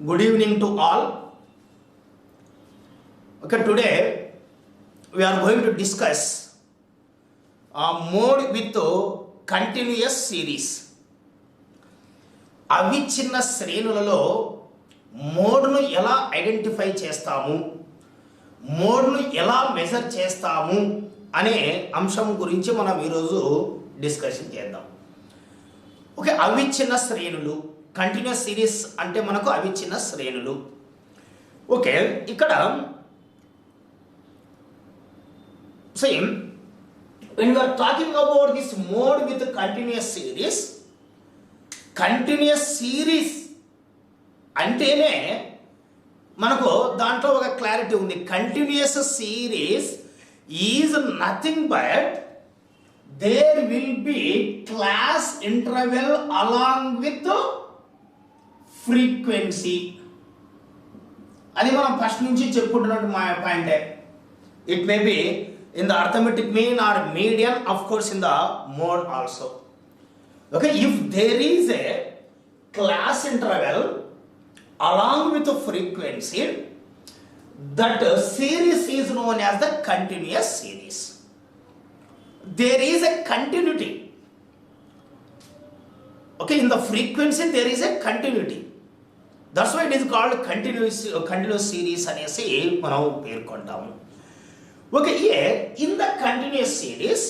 Good evening to all. Okay, today we are going to discuss mode with continuous series. అవిచ్ఛిన్న శ్రేణులలో మోడ్ను ఎలా identify చేస్తాము, మోడ్ను ఎలా measure చేస్తాము అనే అంశం గురించి మనం ఈరోజు డిస్కషన్ చేద్దాం. ఓకే, అవిచ్ఛిన్న శ్రేణులు, కంటిన్యూస్ సిరీస్ అంటే మనకు అవిచ్ఛిన్న శ్రేణులు. ఓకే, ఇక్కడ same when we are talking about this mode with continuous series, continuous series అంటేనే మనకు దాంట్లో ఒక క్లారిటీ ఉంది. Continuous series is nothing but there will be class interval along with frequency. అది మనం ఫస్ట్ నుంచి చెప్పుకుంటున్నట్టు మా పాయింటే. It may be in the arithmetic mean or median, of course in the mode also. Okay, if there is a class interval along with the frequency, that series is known as the continuous series. There is a continuity. Okay, in the frequency there is a continuity. That's why it is called continuous series అనేసి మనం పేర్కొంటాము. Okay, here in the continuous series,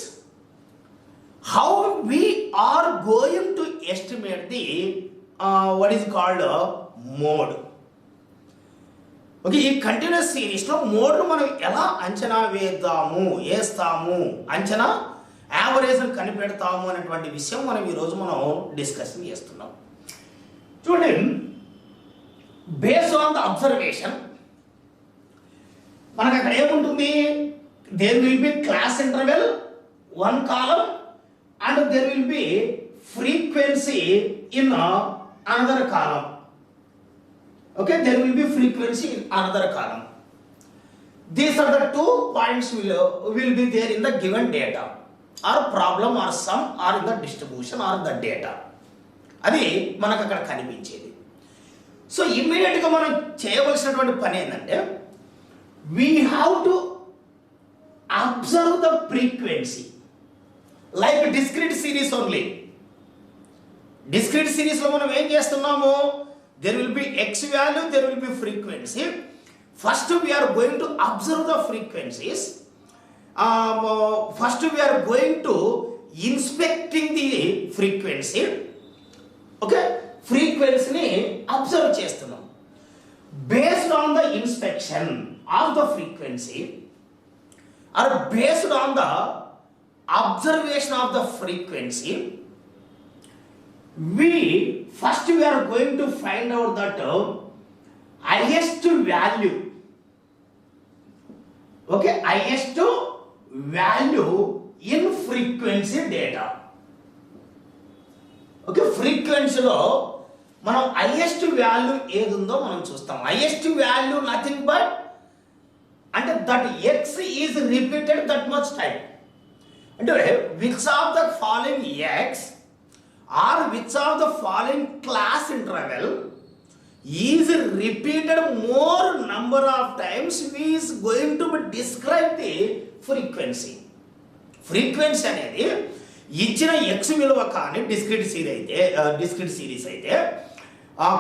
how we are going to estimate the what is called mode. Okay, ఈ continuous సిరీస్లో మోడ్ను మనం ఎలా అంచనా వేస్తాము, అంచనా యావరేజ్ను కనిపెడతాము అనేటువంటి విషయం మనం ఈరోజు డిస్కషన్ చేస్తున్నాం. చూడండి, బేస్డ్ ఆన్ ద అబ్జర్వేషన్ మనకు అక్కడ ఏముంటుంది? there will be class interval one column and there will be frequency in another column. Okay, there will be frequency in another column. These are the 2 points will be there in the given data or problem or sum or in the distribution or the data. అది మనకు అక్కడ కనిపించేది. So ఇమ్మీడియట్గా మనం చేయవలసినటువంటి పని ఏంటంటే, we have to observe the frequency like discrete series only. Discrete series లో మనం ఏం చేస్తున్నాము? there will be x value, there will be frequency. First we are going to observe the frequencies. First we are going to inspecting the frequency. Okay, frequency ని observe చేస్తున్నాం. based on the inspection of the frequency or based on the observation of the frequency, we are going to find out that highest value. Okay, highest value in frequency data. Okay, frequency లో మనం highest value ఏది ఉందో మనం చూస్తాం. Highest value nothing but అంటే that x is repeated that much time. అంటే which of the following x or which of the following class interval is repeated more number of times is going to describe the frequency. Frequency అనేది ఇచ్చిన x విలువ కానీ discrete series అయితే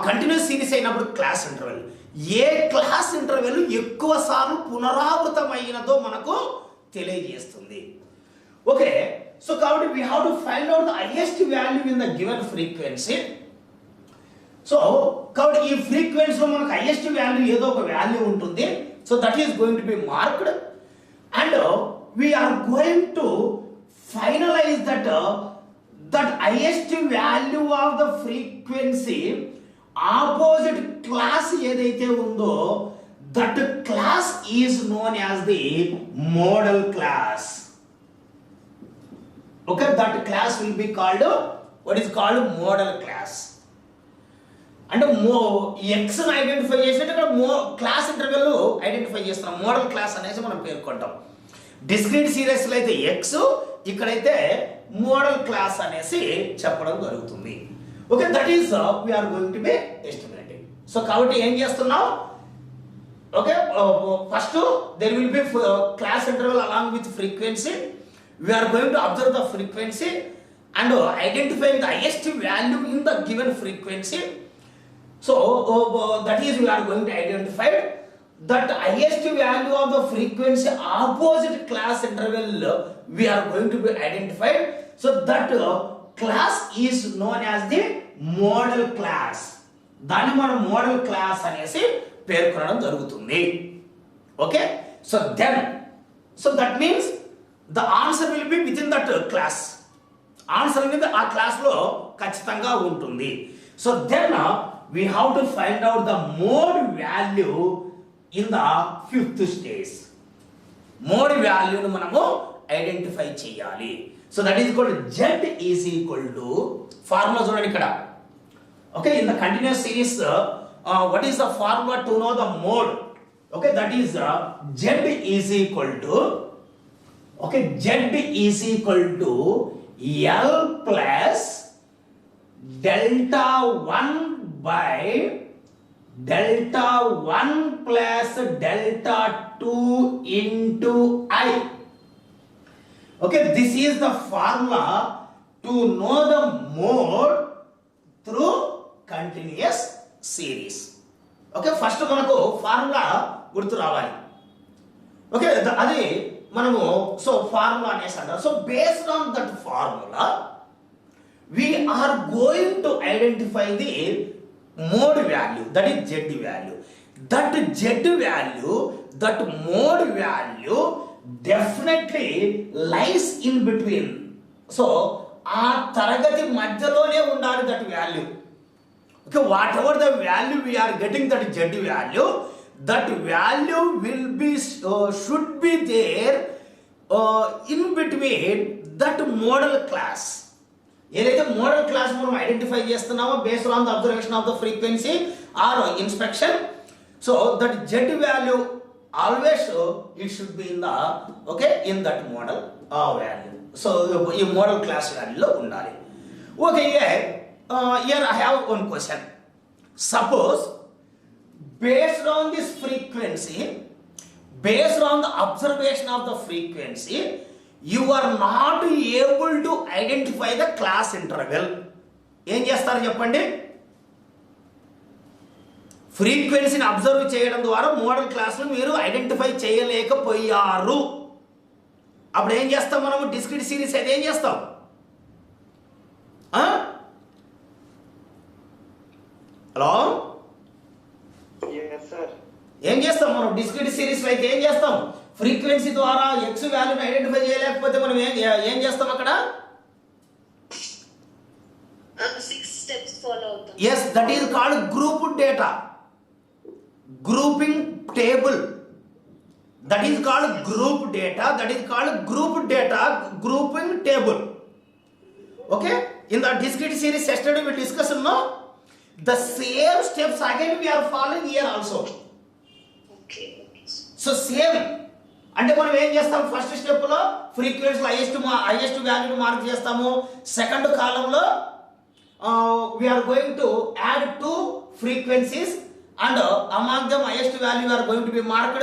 continuous series అయినప్పుడు class interval, ఏ class interval ఎక్కువ సార్లు పునరావృతమైనదో మనకు తెలియజేస్తుంది. ఓకే, సో కాబట్టి we have to find out the highest value in the given frequency. So కాబట్టి ఈ ఫ్రీక్వెన్సీలో మనకు హైయెస్ట్ వాల్యూ ఏదో ఒక వాల్యూ ఉంటుంది. So that is going to be marked and we're going to finalize that highest value of the frequency opposite class ఏదైతే ఉందో that class is known as the model class. Okay, that class will be called what is called model class. అంటే x ని identify చేసినట్టు ఇక్కడ class interval identify చేస్తున్నాం. Modal class అనేసి మనం పేర్కొంటాం. Discrete సిరీస్లో అయితే ఎక్స్, ఇక్కడైతే మోడల్ క్లాస్ అనేసి చెప్పడం జరుగుతుంది. Okay, that is we're going to be estimating. So కాబట్టి ఏం చేస్తున్నాం, okay, first there will be class interval along with frequency. We are going to observe the frequency and identifying the highest value in the given frequency. So that is, we are going to identify that highest value of the frequency opposite class interval we are going to be identified. So that class is known as the model class. దాన్ని మనం modal class అనేసి పేర్కొనడం జరుగుతుంది. Okay, so then so that means the answer will be within that class. Answer అనేది ఆ class లో ఖచ్చితంగా ఉంటుంది. So then we have to find out the mode value in the fifth stage. Mode value ను మనము identify చేయాలి. So that is called Z is equal to formula చూడండి ఇక్కడ. Okay, in the continuous series what is the formula to know the mode? Okay, that is Z is equal to, okay, Z is equal to L plus delta 1 by delta 1 plus delta 2 into I. Okay, this is the formula to know the mode through continuous series. Okay, first మనకు formula గుర్తు రావాలి. Okay, అది మనము so formula అనేసి అంటారు. So based on that formula we are going to identify the mode value, that is Z value. That Z value, that mode value definitely lies in between. So ఆ తరగతి మధ్యలోనే ఉండాలి that value. Okay, whatever the value we are getting, that Z value, that value will be should be there in between that model class. ఏదైతే modal class మనం identify చేస్తున్నామో based on the observation of the frequency or inspection, so that Z value always it should be in the, okay, in that model value. So ఈ modal class వాల్యూలో ఉండాలి. Okay, here I have one question. Suppose based on this frequency, based on the observation of the frequency, you are not able to identify the class interval. ఏం చేస్తారు చెప్పండి? ఫ్రీక్వెన్సీని observe చేయడం ద్వారా model క్లాస్ను మీరు identify చేయలేకపోయారు. అప్పుడు ఏం చేస్తాం మనము? డిస్క్రీట్ సిరీస్ అయితే ఏం చేస్తాం? హలో, ఏం చేస్తాం మనం? డిస్క్రీట్ సిరీస్ అయితే ఏం చేస్తాం? ఫ్రీక్వెన్సీ ద్వారా ఎక్స్ వాల్యూని ఐడెంటిఫై చేయలేకపోతే మనం ఏం చేస్తాం అక్కడ? yes, that is called group data, grouping table. That is called group data, that is called group data grouping table. Okay, in the discrete series yesterday we discussed, no, the same steps again we are following here also. Okay, so same అంటే మనం ఏం చేస్తాం? First step లో frequency highest వాల్యూని mark చేస్తాము. Second కాలంలో we are going to add two frequencies and among them highest value are going to be marked,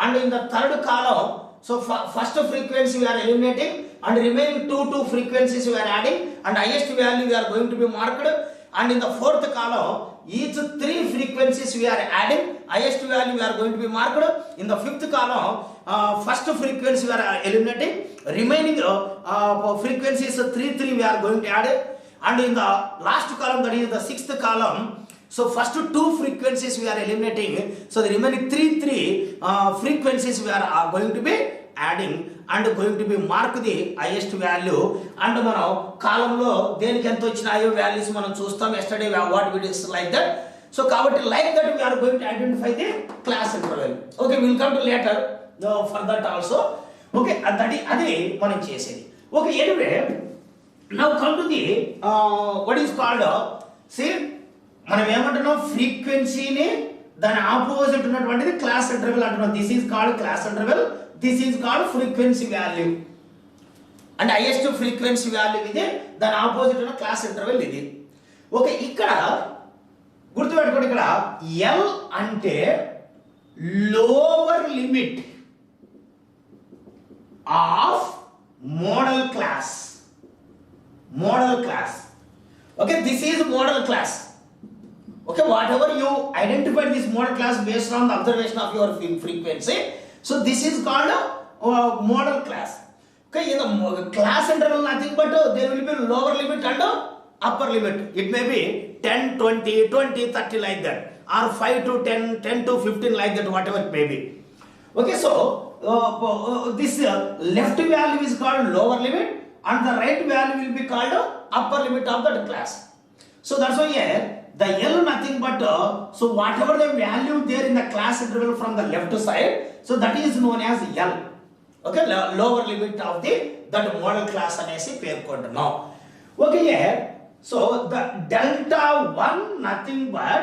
and in the third column, so first frequency we are eliminating and remaining two frequencies we are adding and highest value we are going to be marked, and in the fourth column each three frequencies we are adding, highest value we are going to be marked. In the fifth column first frequency we are eliminating, remaining frequencies three we are going to add, and in the last column, that is the sixth column, so first two frequencies we are eliminating, so the remaining three frequencies we are going to be adding and going to be mark the highest value, and మనం కాలం లో దేనికి ఎంత వచ్చినాయో values మనం చూస్తాం. yesterday what we did like that. so కాబట్టి like that we are going to identify the class interval. okay, we will come to later for that also. okay, అది మనం చేసేది. okay, anyway, now come to the what is called see, మనం ఏమంటున్నాం? ఫ్రీక్వెన్సీని దాని opposite ఉన్నటువంటిది class interval అంటున్నాం. This is called class interval, this is called frequency value, and highest frequency value ఇది, దాని ఆపోజిట్ ఉన్న క్లాస్ ఇంటర్వెల్ ఇది. ఓకే, ఇక్కడ గుర్తుపెట్టుకోండి ఇక్కడ ఎల్ అంటే lower limit of model class. Okay, this is model class. Okay, whatever you identified this model class based on the observation of your frequency, so this is called a model class. Okay, in the class interval nothing but there will be lower limit and upper limit. It may be 10, 20, 20, 30 like that, or 5 to 10, 10 to 15 like that, whatever it may be. Okay, so this left value is called lower limit and the right value will be called upper limit of that class. So that's why here the L nothing but so whatever the value there in the class interval from the left side, so that is known as L. Okay, lower limit of that model class అనేసి పేర్కొంటున్నాం. Okay, here so the delta 1 nothing but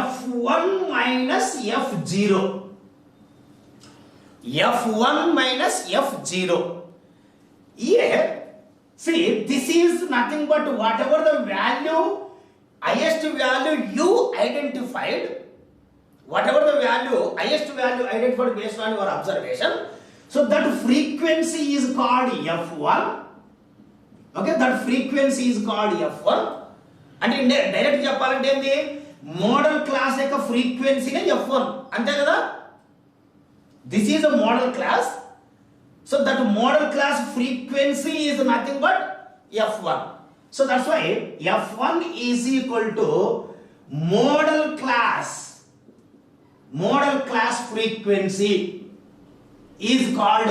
F1 minus F0. F1 minus F0. Here, see, this is nothing but whatever the value, highest value you identified, whatever the value, highest value identified based on your observation, so that frequency is called F1. Okay, that frequency is called F1. And in direct చెప్పాలంటే ఏంది, modal class యొక్క ఫ్రీక్వెన్సీనే F1 అంతే కదా. This is a model class. So that model class frequency is nothing but F1. So that's why F1 is equal to model class frequency is called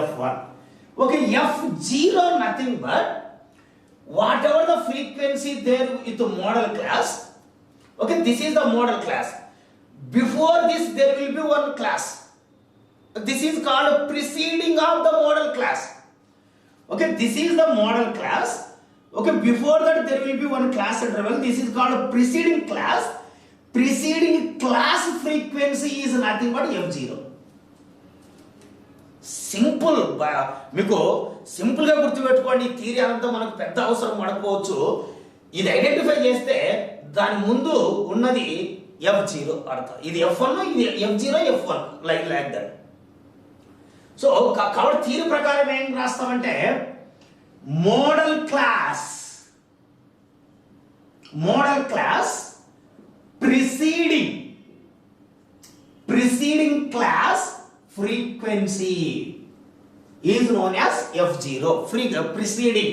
F1. Okay, F0 nothing but whatever the frequency there with the model class. Okay, this is the model class. Before this there will be one class. This is called preceding of the model class. Okay, this is the model class. Okay, before that there will be one class interval. This is called preceding class. Preceding class frequency is nothing but F0. Simple, మీకు సింపుల్గా గుర్తుపెట్టుకోండి. ఈ theory అంతా మనకు పెద్ద అవసరం పడకపోవచ్చు. ఇది identify చేస్తే దాని ముందు ఉన్నది F0 అర్థం. ఇది F1, ఇది F0, F1 like that. So కాబట్టి థియరీ ప్రకారం ఏం రాస్తామంటే modal class preceding class frequency is known as F0. preceding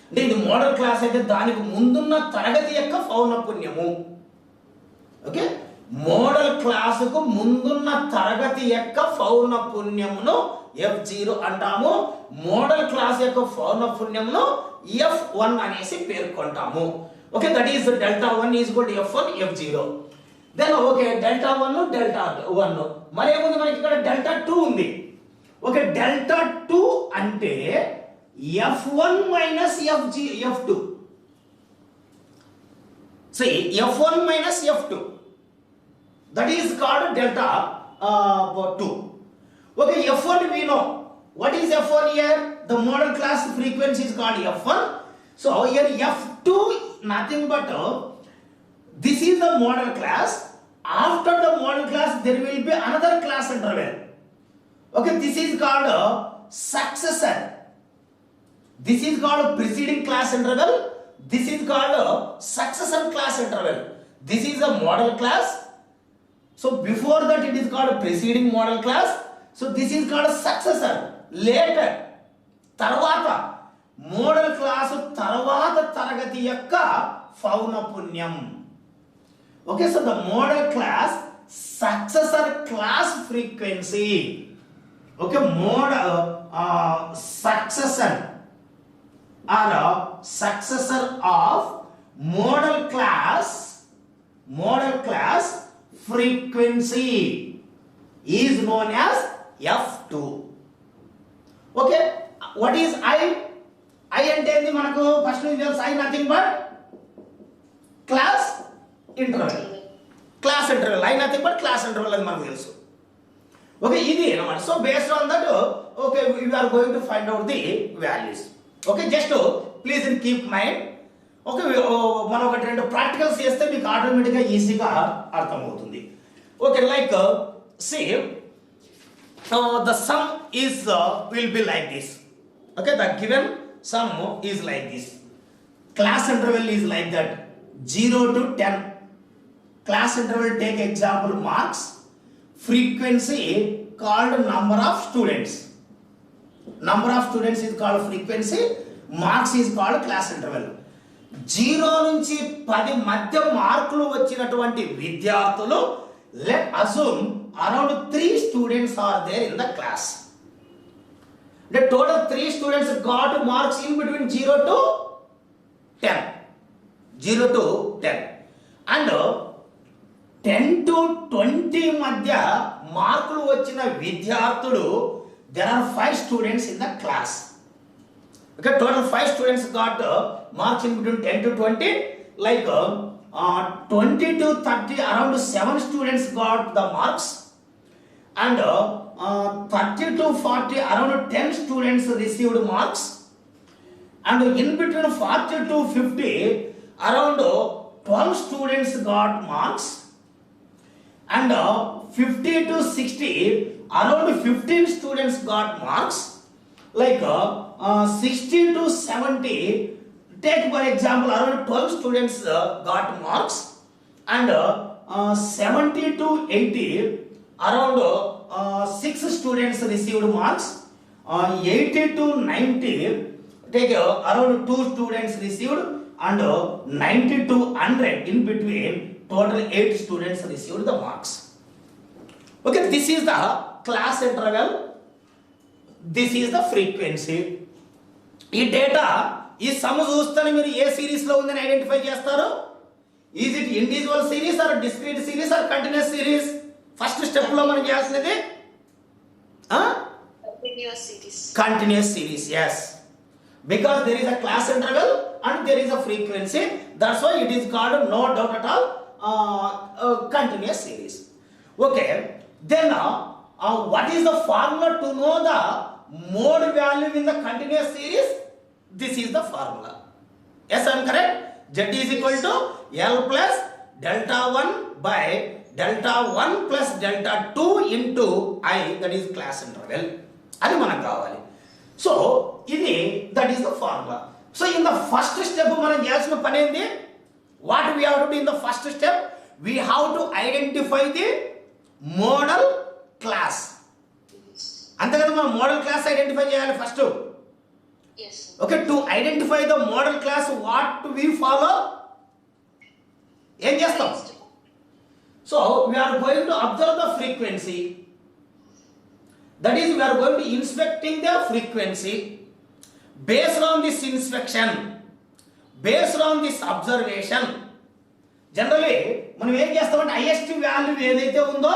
అంటే ఇది మోడల్ క్లాస్ అయితే దానికి ముందున్న తరగతి యొక్క పౌనఃపున్యము. ఓకే, మోడల్ క్లాసుకు ముందున్న తరగతి యొక్క పౌనఃపున్యమును F0 అంటాము. మోడల్ క్లాస్ యొక్క పౌనఃపున్యమును F1 అనేసి పేర్కొంటాము. Okay, that is delta 1 is equal to F1 F0. Then okay, delta 1 delta 1 మరి ఏముంది మనకి ఇక్కడ డెల్టా 2 ఉంది. ఓకే, డెల్టా 2 అంటే F1 minus F2. See, F1 minus F2, that is called delta 2. Okay, F1 we know. What is F1 here? The model class frequency is called F1. So here F2 nothing but this is the model class. After the model class there will be another class interval. Okay, this is called successor. This is called preceding class interval. This is called successor class interval. This is a model class. So before that it is called preceding model class. So this is called successor. Later, tarvata model class tarvata taragati yakka పౌనఃపున్యం. Okay, so the model class successor class frequency. Okay, model successor of model class frequency is known as F2. Okay, what is I అంటే ఏంది మనకు first నుంచి తెలుసు. I nothing but class interval. I nothing but class interval అని మనకు తెలుసు. Okay, ఇది అన్నమాట. So based on that okay we are going to find out the values. Okay, just to please keep mind. Okay, మనం ఒకటి రెండు practicals చేస్తే మీకు ఆటోమేటిక్గా ఈజీగా అర్థమవుతుంది. Okay, like say the sum is will be like this. Okay, the given sum is like this. Class interval is like that, 0 to 10. Class interval, take example marks, frequency called number of students. Number of students is called frequency, marks is called class interval. 0 నుంచి 10 మధ్య మార్కులు వచ్చినటువంటి విద్యార్థులు, let assume around 3 students are there in the class. The total 3 students got marks in between 0 to 10. 0 to 10. And 10 to 20 మధ్య మార్కులు వచ్చిన విద్యార్థులు, there are 5 students in the class. Okay, total 5 students got marks in between 10 to 20. Like 20 to 30, around 7 students got the marks. And 30 to 40, around 10 students received marks. And in between 40 to 50, around 12 students got marks. And 50 to 60, around 15 students got marks. Like 60 to 70, take for example, around 12 students got marks. And 70 to 80, around 6 students received marks. 80 to 90, take around 2 students received. And 90 to 100, in between, total 8 students received the marks. Okay, this is the class interval, this is the frequency. ఈ data, ఈ sum చూస్తేనే మీరు ఏ సిరీస్లో ఉందని identify చేస్తారు. Is it individual series or discrete series or continuous series? First స్టెప్లో మనం చేయాల్సినది continuous series. Yes, because there is a class interval and there is a frequency, that's why it is called, no doubt at all, continuous series. Okay, then what is the formula to know the mode value in the continuous series? This is the formula. Yes, I am correct. Z is equal to L plus delta 1 by delta 1 plus delta 2 into I, that is class interval. అది మనకు కావాలి. So ఇది, that is the formula. So in the first step మనం చేయాల్సిన పని ఏంది? What we have to do in the first step? We have to identify the modal class. అంతే కదా, మనం మోడల్ క్లాస్ ఐడెంటిఫై చేయాలి first. Okay, to identify the modal class what we follow? ఏం చేస్తాం? So we're going to observe the frequency. That is, we are going to inspecting the frequency. Based on this inspection, based on this observation, generally మనం ఏం చేస్తామంటే highest value ఏదైతే ఉందో,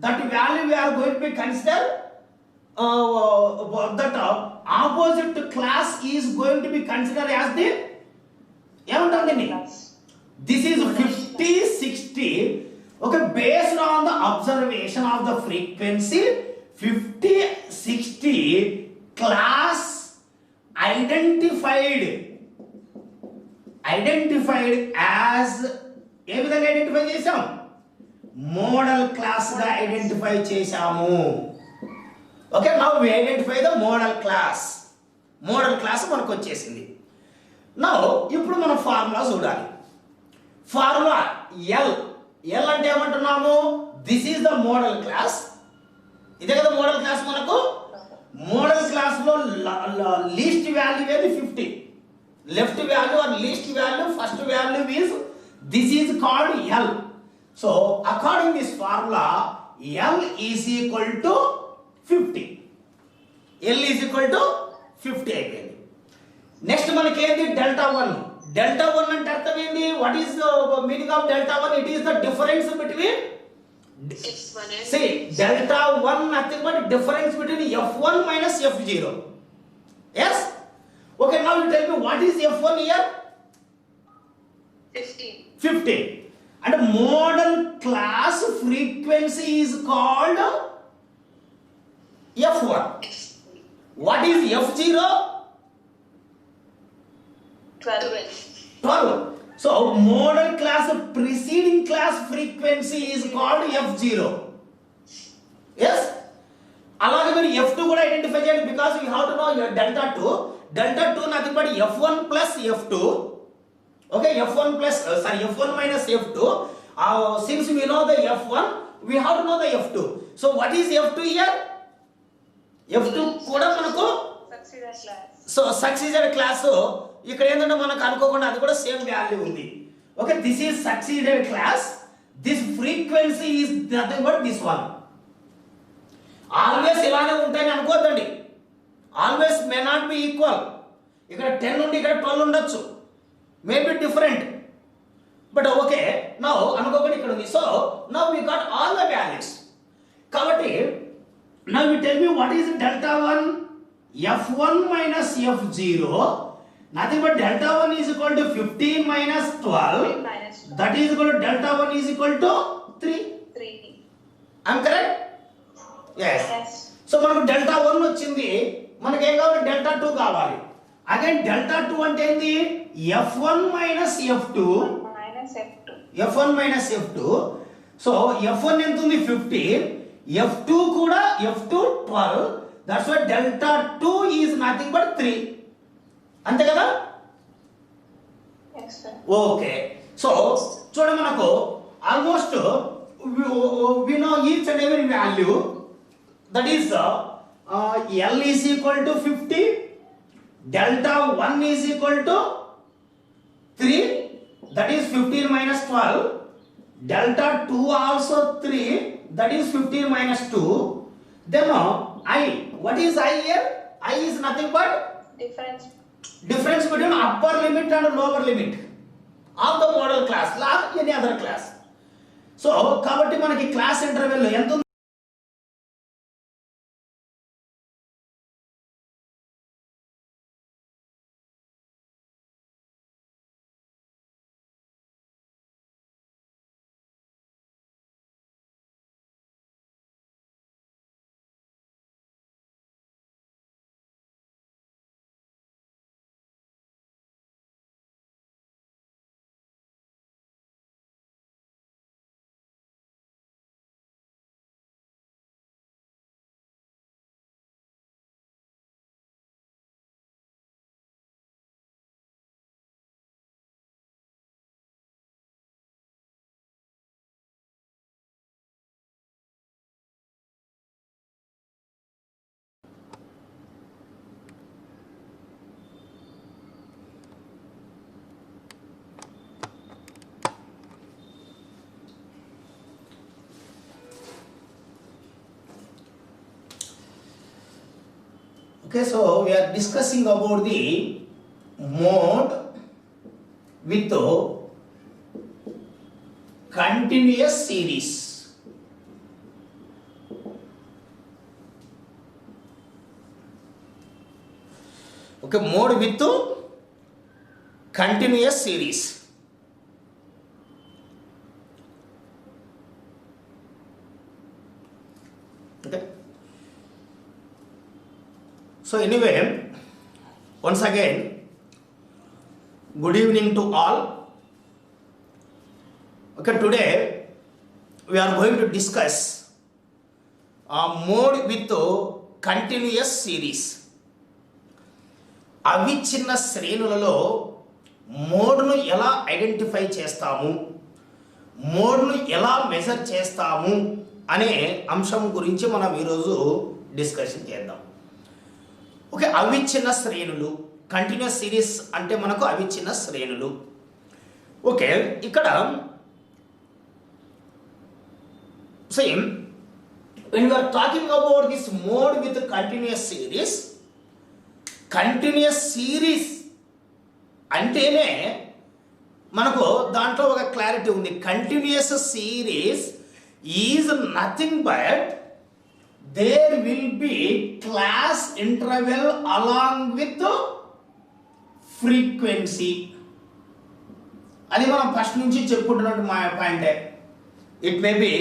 that value we are going to be consider that opposite class is going to be considered as the, ఏమంటారండి, this is 50, 60. Okay, based on the observation of the frequency, 50, 60 class identified as ఏ విధంగా identify చేశాం? Modal class గా identify చేశాము. Okay, now we identify the modal class. Modal class మనకు వచ్చేసింది. Now ఇప్పుడు మనం formula చూడాలి. Formula L. ఎల్ అంటే ఏమంటున్నాము? This is the modal class. ఇదే కదా మోడల్ క్లాస్ మనకు. మోడల్ క్లాస్ లో లీస్ట్ వాల్యూ ఏది? 50. Left value or least value, first value is, this is called L. So according this formula, L is equal to 50. L is equal to 50 అయిపోయింది. Next మనకి ఏంది? Delta 1. Delta 1 అంటే అర్థం ఏంది? What is the meaning of delta 1? It is the difference between, see, delta 1 nothing but difference between F1 minus F0. Yes? Okay, now you tell me what is F1 here? 15. And model class frequency is called F1. What is F0? 12. 12. So model class preceding class frequency is called F0. Yes. అలాగే మీరు F2 కూడా identify చేయండి because we have to know your delta 2. Delta 2 nothing but F1 plus F2. Okay, F1 plus F1 minus F2. Since we know the F1, we have to know the F2. So what is F2 here? F2 కూడా మనకు Succeeded class. So succeeded class ఇక్కడ ఏంటంటే మనకు అనుకోకుండా అది కూడా same value ఉంది. Okay, this is succeeded class. This frequency is nothing but this one. Always ఇలానే ఉంటాయని అనుకోవద్దండి. Always may not be equal. ఇక్కడ 10 నుండి ఇక్కడ 12 ఉండొచ్చు, maybe different, but okay now అనుకోకుండా ఇక్కడ ఉంది. So now we got all the values. కాబట్టి now we tell me what is delta 1. F1 minus F0, nothing but delta 1 is equal to 15 minus 12. Minus 12. That is equal to delta 1 is equal to 3. 3. I'm correct? Yes. Yes. So మనకు delta 1 వచ్చింది, మనకి ఏం కావాలి? delta 2 కావాలి. Again delta 2 అంటే ఏంది? F1 minus F2. Minus F2. F1 minus F2. So F1 ఎంత ఉంది? 15. F2 కూడా F2 12. That's why delta 2 is nothing but 3. అంతే కదా? Yes, sir. ఓకే. సో చూడండి, మనకు almost we know each and every value. That is L is equal to 50. Delta 1 is equal to 3. That is 15 minus 12. Delta 2 also 3. That is 15 minus 2. Then I. What is I here? I is nothing but difference between upper limit and lower limit of the model class or any other class. So కాబట్టి మనకి class interval ఎంత ఉంది? Okay, so we are discussing about the mode with continuous series. Okay, mode with continuous series. Okay. So anyway, once again, good evening to all. Okay, today we are going to discuss mode with continuous series. అవిచ్ఛిన్న శ్రేణులలో మోడ్ను ఎలా identify చేస్తాము, మోడ్ను ఎలా measure చేస్తాము అనే అంశం గురించి మనం ఈరోజు డిస్కషన్ చేద్దాం. ఓకే, అవిచ్ఛిన్న శ్రేణులు, కంటిన్యూస్ సిరీస్ అంటే మనకు అవిచ్ఛిన్న శ్రేణులు. ఓకే, ఇక్కడ same when we are talking about this mode with continuous series, continuous series అంటేనే మనకు దాంట్లో ఒక క్లారిటీ ఉంది. Continuous series is nothing but there will be class interval along with frequency. అది మనం ఫస్ట్ నుంచి చెప్పుకుంటున్నట్టు మా పాయింటే. It may be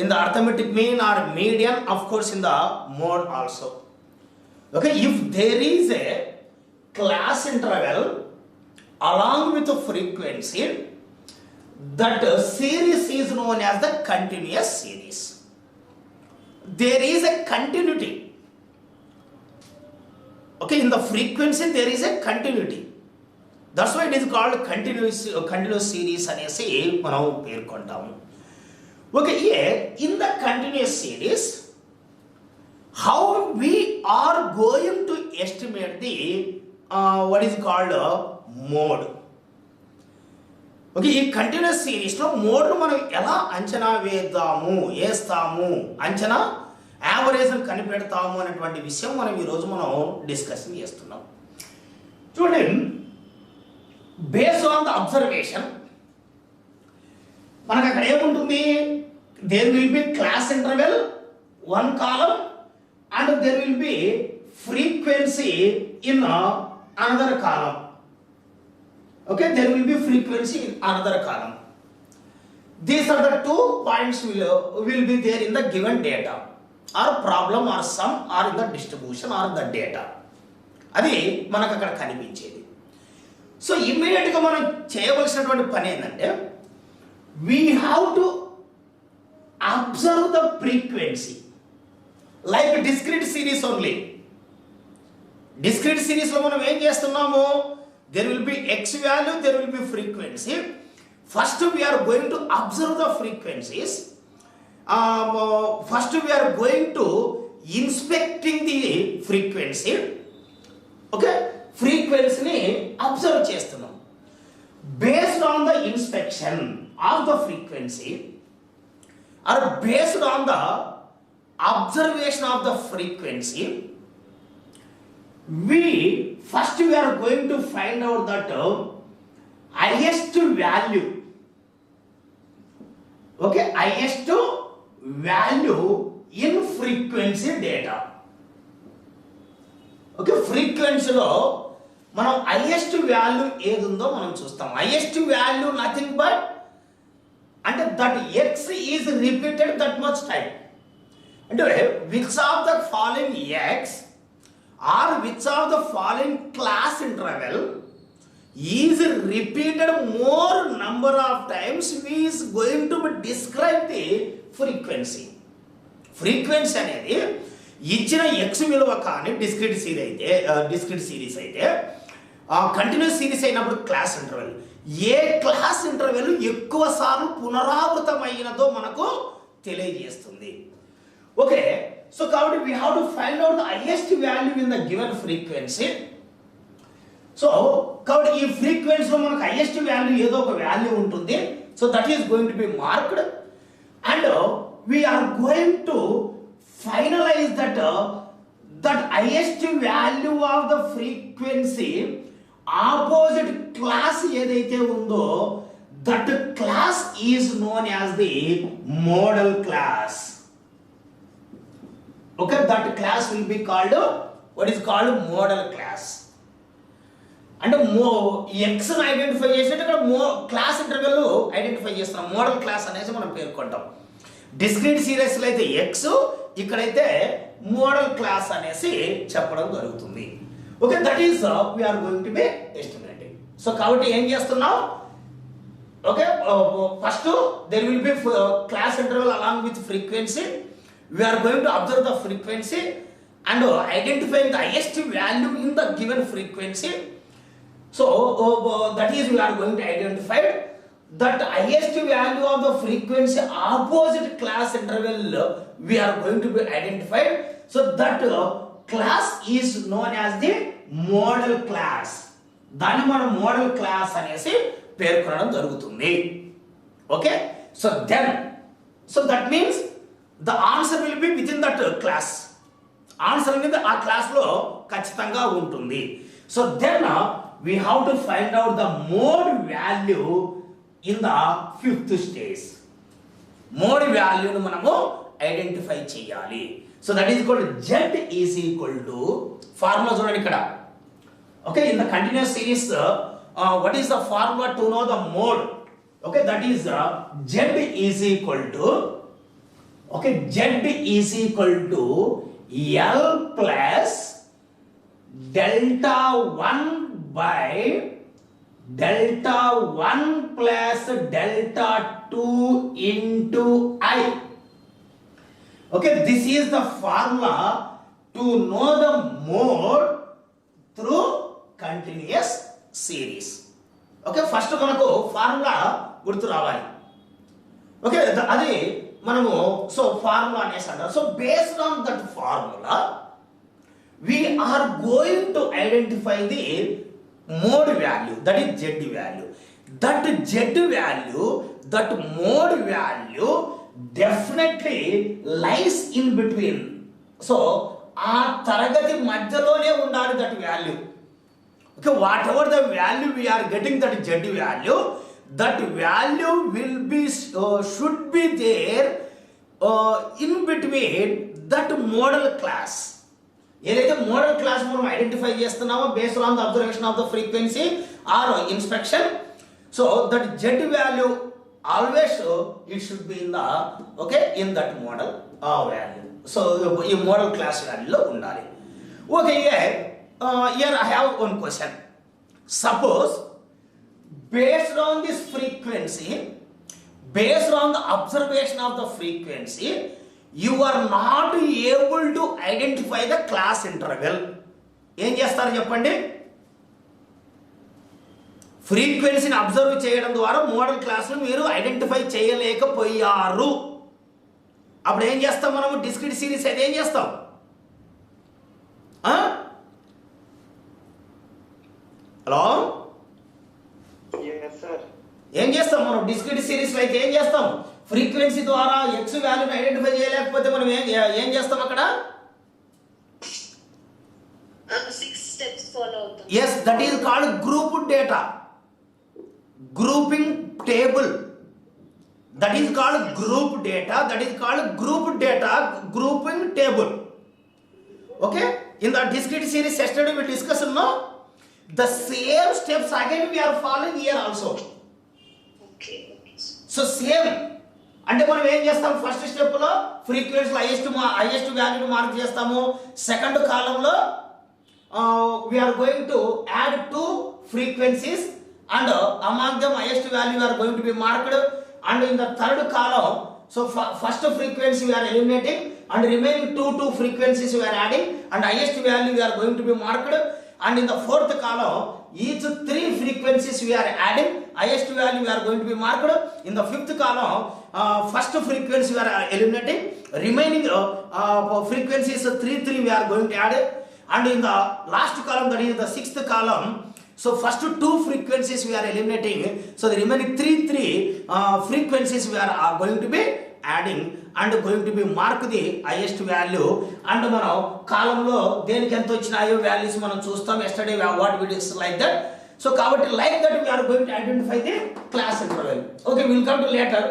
in the arithmetic mean or median, of course in the mode also. Okay, if there is a class interval along with the frequency, that series is known as the continuous series. There is a continuity. Okay, in the frequency there is a continuity. That's why it is called continuous series అనేసి మనం పేర్కొంటాము. Okay, here in the continuous series, how we are going to estimate the what is called mode. Okay, ఈ continuous సిరీస్లో మోడ్ను మనం ఎలా అంచనా వేస్తాము అంచనా యావరేజ్ని కనిపెడతాము అనేటువంటి విషయం మనం ఈరోజు మనం డిస్కషన్ చేస్తున్నాం. చూడండి, బేస్డ్ ఆన్ ద అబ్జర్వేషన్ మనకు అక్కడ ఏముంటుంది, there will be class interval one column and there will be frequency in another column. Okay, there will be frequency in another column. These are the 2 points will be there in the given data or problem or sum or in the distribution or the data. అది మనకు అక్కడ కనిపించేది. So ఇమ్మీడియట్గా మనం చేయవలసినటువంటి పని ఏంటంటే, we have to observe the frequency like discrete series only. Discrete series లో మనం ఏం చేస్తున్నాము, there will be x value, there will be frequency. First we are going to observe the frequencies. First we are going to inspecting the frequency. Okay, frequency ni observe చేస్తున్నాం. Based on the inspection of the frequency or based on the observation of the frequency, we are going to find out that highest value. Okay, highest value in frequency data. Okay, frequency లో మనం highest value ఏది ఉందో మనం చూస్తాం. highest value nothing but అంటే that x is repeated that much time. అంటే which of the following x or which of the following class interval is repeated more number of times is going to describe the frequency. Frequency అనేది ఇచ్చిన x విలువ కానీ discrete series అయితే continuous series అయినప్పుడు class interval, ఏ class interval ఎక్కువ సార్లు పునరావృతమైనదో మనకు తెలియజేస్తుంది. ఓకే, సో కాబట్టి we have to find out the highest value in the given frequency. So కాబట్టి ఈ ఫ్రీక్వెన్సీలో మనకు హైయెస్ట్ వాల్యూ ఏదో ఒక వాల్యూ ఉంటుంది. So that is going to be marked and we're going to finalize that highest value of the frequency opposite class ఏదైతే ఉందో that class is known as the modal class. Okay, that class will be called what is called model class. అంటే x ను identify చేసినట్టు ఇక్కడ class interval identify చేస్తున్నాం, modal class అనేసి మనం పేర్కొంటాం. Discrete సిరీస్లో అయితే x, ఇక్కడైతే మోడల్ క్లాస్ అనేసి చెప్పడం జరుగుతుంది. Okay, that is we're going to be estimating. So కాబట్టి ఏం చేస్తున్నాం, okay, first there will be class interval along with frequency. We are going to observe the frequency and identifying the highest value in the given frequency. So that is we are going to identify that highest value of the frequency opposite class interval we are going to be identified. So that class is known as the model class. దాన్ని మనం modal class అనేసి పేర్కొనడం జరుగుతుంది. Okay, so that means the answer will be within that class. Answer అనేది ఆ క్లాస్లో ఖచ్చితంగా ఉంటుంది. So then we have to find out the mode value in the 5th stage. Mode వాల్యూను మనము ఐడెంటిఫై చేయాలి. So that is equal to z is equal to formula చూడండి ఇక్కడ. Okay, in the continuous series what is the formula to know the mode? Okay, that is z is equal to z is equal to L plus delta 1 by delta 1 plus delta 2 into I. Okay, this is the formula to know the mode through continuous series. Okay, first మనకు formula గుర్తు రావాలి. Okay, అది మనము so formula అనేసి అంటారు. So based on that formula we are going to identify the mode value, that is z value. That z value, that mode value definitely lies in between. So ఆ తరగతి మధ్యలోనే ఉండాలి that value. Okay, whatever the value we are getting, that z value, that value will be should be there in between that model class. ఏదైతే modal class మనం identify చేస్తున్నామో based on the observation of the frequency or inspection, so that Z value always it should be in the okay in that model value. So ఈ modal class వాల్యూలో ఉండాలి. Okay, here I have one question. Suppose based on this frequency, based on the observation of the frequency, you are not able to identify the class interval. ఏం చేస్తారు చెప్పండి? ఫ్రీక్వెన్సీని observe చేయడం ద్వారా model క్లాస్ను మీరు identify చేయలేకపోయారు. అప్పుడు ఏం చేస్తాం మనము? డిస్క్రీట్ సిరీస్ అయితే ఏం చేస్తాం? హలో, ఏం చేస్తాం మనం? డిస్క్రీట్ సిరీస్లో అయితే ఏం చేస్తాం? ఫ్రీక్వెన్సీ ద్వారా ఎక్స్ వాల్యూని ఐడెంటిఫై చేయలేకపోతే మనం ఏం చేస్తాం అక్కడ? Yes, that is called grouped data, grouping table. That is called grouped data. That is called grouped data, grouping table. Okay, in the discrete series yesterday we discussed no the same steps again we are following here also. Okay. So same. అంటే మనం ఏం చేస్తాం? First step లో ఫ్రీక్వెన్సీలో highest వాల్యూని mark చేస్తాము. Second కాలంలో we are going to add two frequencies and among them highest value are going to be marked, and in the third column, so first frequency we are eliminating and remaining two frequencies we are adding and highest value we are going to be marked, and in the fourth column each three frequencies we are adding, highest value we are going to be marked. In the fifth column first frequency we are eliminating, remaining frequencies three we are going to add, and in the last column, that is the sixth column, so first two frequencies we are eliminating, so the remaining three frequencies we are going to be adding and going to be mark the highest value. And మనం కాలం లో దేనికి ఎంత వచ్చినాయో values మనం చూస్తాం. Yesterday what we did like that. So కాబట్టి like that we are going to identify the class interval. Okay, we will come to later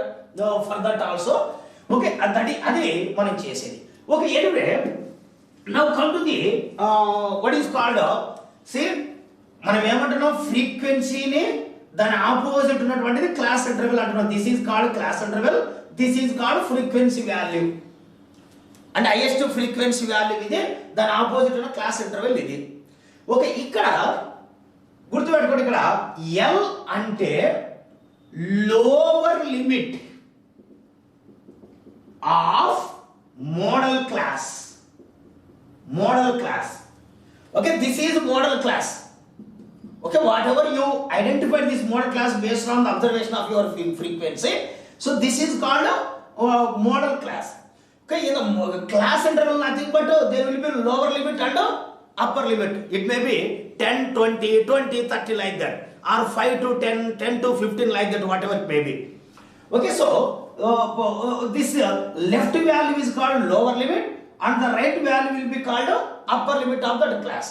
for that also. Okay, అది మనం చేసేది. Okay, anyway, now come to the what is called see, మనం ఏమంటున్నాం? ఫ్రీక్వెన్సీని దాని opposite ఉన్నటువంటిది class interval అంటున్నాం. This is called class interval, this is called frequency value. And highest frequency value ఇది, దాని ఆపోజిట్ ఉన్న క్లాస్ ఇంటర్వెల్ ఇది. ఓకే, ఇక్కడ గుర్తుపెట్టుకోండి, ఇక్కడ ఎల్ అంటే lower limit of modal class. Model class. Okay, this is model class. Okay, whatever you identified this model class based on the observation of your frequency, so this is called a model class. Okay, in the class interval nothing but there will be lower limit and upper limit. It may be 10, 20, 20, 30 like that, or 5 to 10, 10 to 15 like that, whatever it may be. Okay, so this left value is called lower limit and the right value will be called upper limit of that class.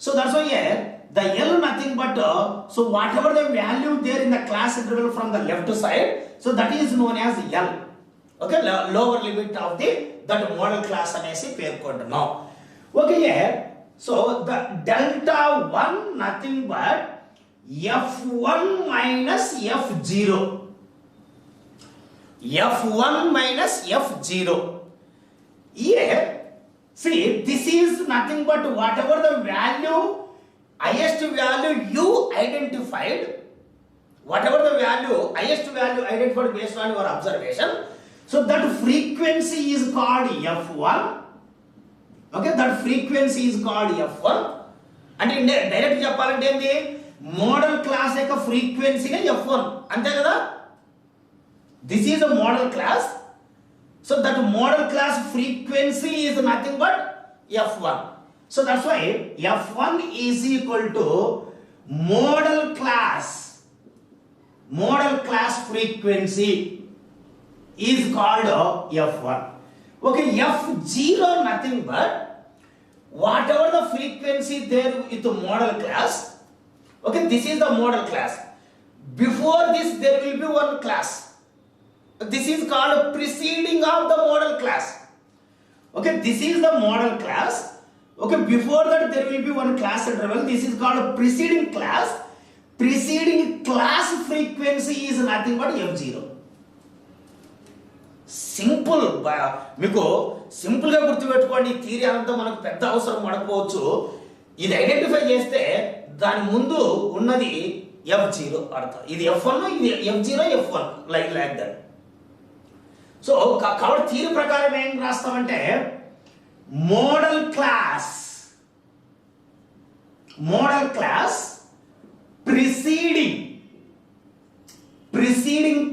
So that's why here the L nothing but so whatever the value there in the class interval from the left side, so that is known as L. Okay, lower limit of the that model class anesi పేర్కొంటున్నాం. Okay, here so the delta 1 nothing but F1 minus F0. F1 minus F0. Here, see, this is nothing but whatever the value highest value you identified, whatever the value, highest value identified based on your observation, so that frequency is called F1. Okay, that frequency is called F1. అంటే direct చెప్పాలంటే ఏంటి, modal class యొక్క ఫ్రీక్వెన్సీనే F1 అంతే కదా. This is a modal class, so that modal class frequency is nothing but F1. So that's why F1 is equal to modal class frequency is called F1. Okay, F0 nothing but whatever the frequency there with the model class. Okay, this is the model class. Before this there will be one class. This is called preceding of the model class. Okay, this is the model class. Okay, before that there will be one class interval. This is called preceding class. Preceding class frequency is nothing but F0. Simple, మీకు సింపుల్గా గుర్తుపెట్టుకోండి. ఈ theory అంతా మనకు పెద్ద అవసరం పడకపోవచ్చు. ఇది identify చేస్తే దాని ముందు ఉన్నది F0 అర్థం. ఇది F1, ఇది F0, F1 like that. So కాబట్టి థియరీ ప్రకారం ఏం రాస్తామంటే modal class preceding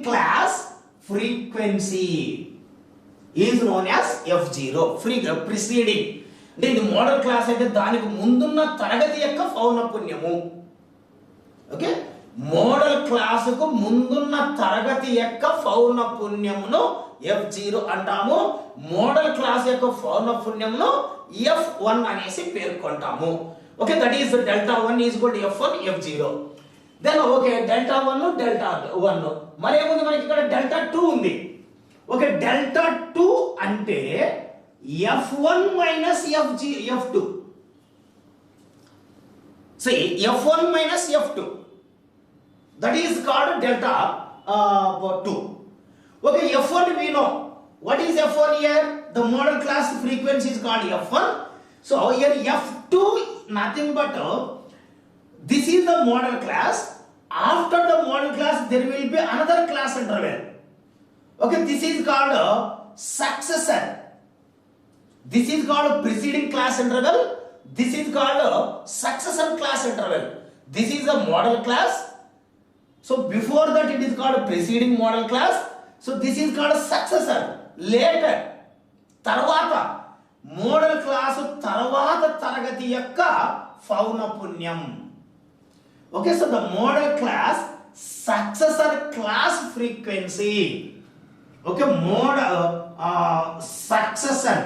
class frequency is known as F0. Preceding అంటే ఇది మోడల్ క్లాస్ అయితే దానికి ముందున్న తరగతి యొక్క పౌనఃపున్యము. ఓకే, మోడల్ క్లాసుకు ముందున్న తరగతి యొక్క పౌనఃపున్యమును F0 అంటాము. మోడల్ క్లాస్ యొక్క పౌనఃపున్యమును F1 అనేసి పేర్కొంటాము. Okay, that is Δ1 is equal to F1 F0. Then okay, Δ1 Δ1 మరి ఏముంది మనకి ఇక్కడ Δ2 ఉంది. ఓకే, Δ2 అంటే F1 minus F2. See, F1 minus F2, that is called Δ2. Okay, F1 we know. What is F1 here? The model class frequency is called F1. So here F2 nothing but this is the model class. After the model class there will be another class interval. Okay, this is called successor. This is called preceding class interval. This is called successor class interval. This is the model class. So before that it is called preceding model class. So this is called successor. Later, tarvata model class tarvata taragati yakka పౌనఃపున్యం. Okay, so the model class successor class frequency. Okay, model successor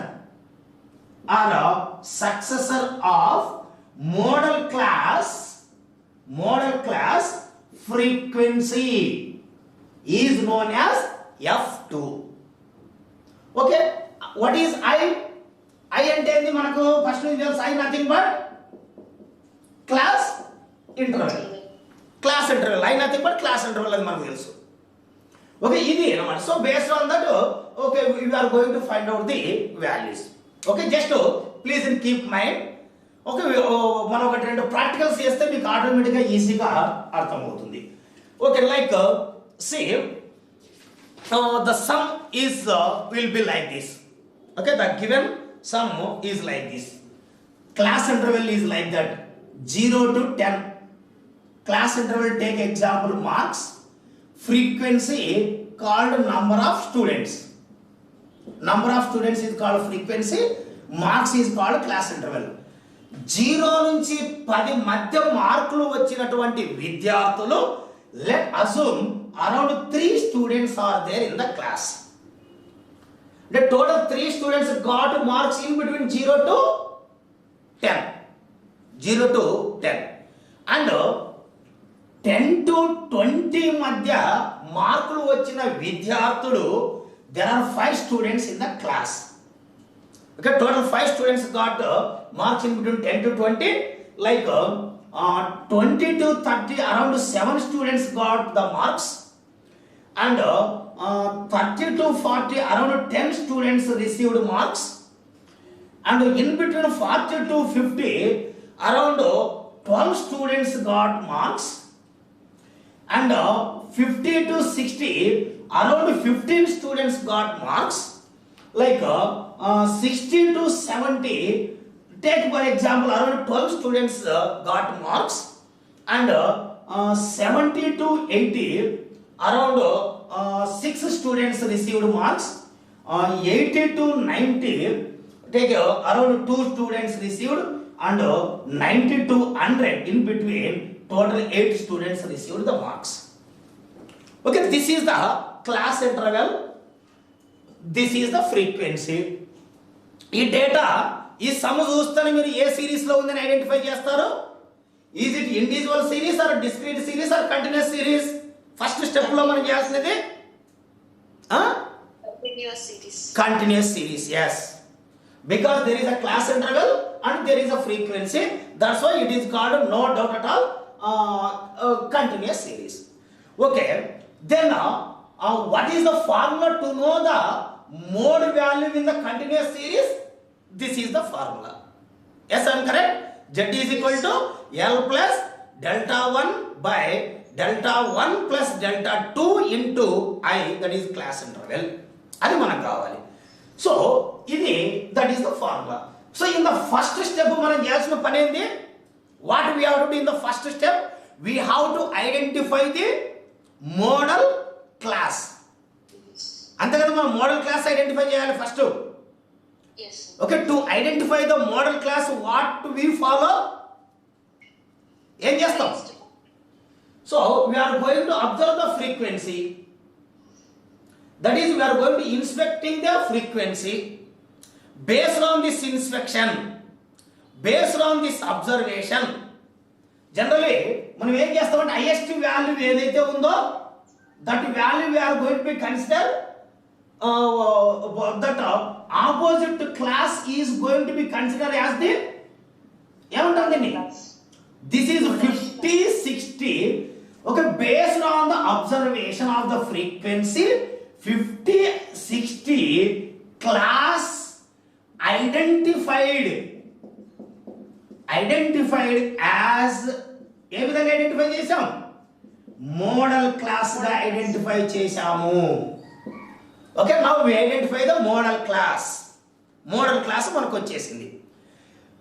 of model class frequency is known as F2. Okay, what is I అంటే ఏంది మనకు first నుంచి తెలుసు. I nothing but class interval. I nothing but class interval అని మనకు తెలుసు. Okay, ఇది అన్నమాట. So based on that okay we are going to find out the values. Okay, just please in keep mind. Okay, మనం ఒకటి రెండు practicals చేస్తే మీకు ఆటోమేటిక్గా ఈజీగా అర్థమవుతుంది. Okay, like see the sum is will be like this. Okay, the given some is like this. Class interval is like that 0 to 10. Class interval take example marks, frequency called number of students. Number of students is called frequency, marks is called class interval. 0 నుంచి 10 మధ్య మార్కులు వచ్చినటువంటి విద్యార్థులు, let assume around 3 students are there in the class. The total 3 students got marks in between 0 to 10. 0 to 10. And 10 to 20 మధ్య మార్కులు వచ్చిన విద్యార్థులు, there are 5 students in the class. Okay, total 5 students got marks in between 10 to 20. Like 20 to 30, around 7 students got the marks. And 30 to 40, around 10 students received marks. And in between 40 to 50, around 12 students got marks, and 50 to 60 around 15 students got marks, like 60 to 70, take for example around 12 students got marks, and 70 to 80 around 6 students received marks, 80 to 90 take around 2 students received, and 90 to 100 in between total 8 students received the marks. Okay, this is the class interval, this is the frequency. ఈ data ఈ sum చూస్తేనే మీరు ఏ series లో ఉందని identify చేస్తారు. Is it individual series or discrete series or continuous series? First step లో మనం చేయాల్సినది Continuous series. Continuous series. yes, because there is a class interval and there is a frequency, that's why it is called, no doubt at all, continuous series. Okay, then what is the formula to know the mode value in the continuous series? This is the formula. Yes, I am correct. Z is equal to L plus delta 1 by delta 1 plus delta 2 into I, that is class interval. అది మనకు కావాలి. So ఇది that is the formula. So in the first step మనం చేయాల్సిన పని ఏంటి? What we have to do in the first step? We have to identify the modal class. అంతే కదా, మనం మోడల్ క్లాస్ ఐడెంటిఫై చేయాలి first. Yes. Okay, to identify the modal class what we follow? ఏం చేస్తాం? So we're going to observe the frequency. That is, we are going to inspecting the frequency. Based on this inspection, based on this observation, generally మనం ఏం చేస్తామంటే highest value ఏదైతే ఉందో that value we are going to be consider that opposite class is going to be considered as the ఏమంటుందండి? This is 50, 60. Okay, based on the observation of the frequency, 50, 60 class identified as ఏ విధంగా identify చేశాం? Modal class గా identify చేశాము. Okay, now we identify the modal class. Modal class మనకు వచ్చేసింది.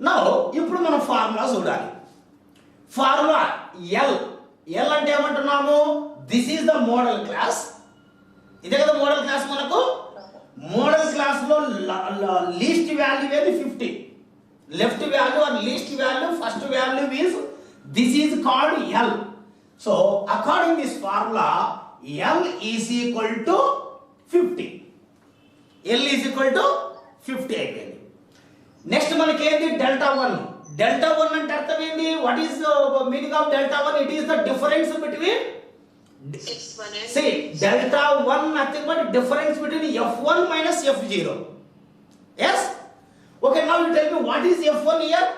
Now ఇప్పుడు మనం formula చూడాలి. Formula L. L అంటే ఏమంటున్నాము? This is the modal class. ఇదే కదా మోడల్ క్లాస్ మనకు. మోడల్ క్లాస్ లో లీస్ట్ వాల్యూ ఏది? 50. Left value or least value, first value is this is called L. So according this formula L is equal to 50. L is equal to 50 అయిపోయింది. Next మనకి ఏంటి? Delta 1. Delta 1 అంటే అర్థం ఏంటి? What is meaning of delta 1? It is the difference between, see, delta 1 nothing but difference between f1 minus f0. Yes? Okay, now you tell me what is f1 here?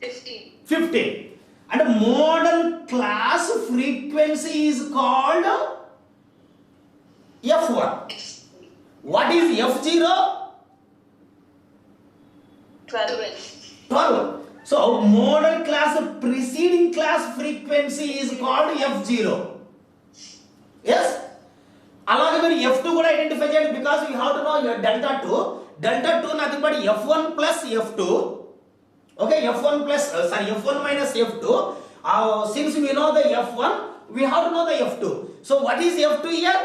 15. 15. And model class frequency is called f1. What is f0? 12. 12. So model class preceding class frequency is called f0. Yes? అలాగే మీరు f2 కూడా identify చేయండి, because you have to know your delta 2. Delta 2 nothing but f1 plus f2. Okay, f1 plus f1 minus f2. Since we know the f1, we have to know the f2. So what is f2 here?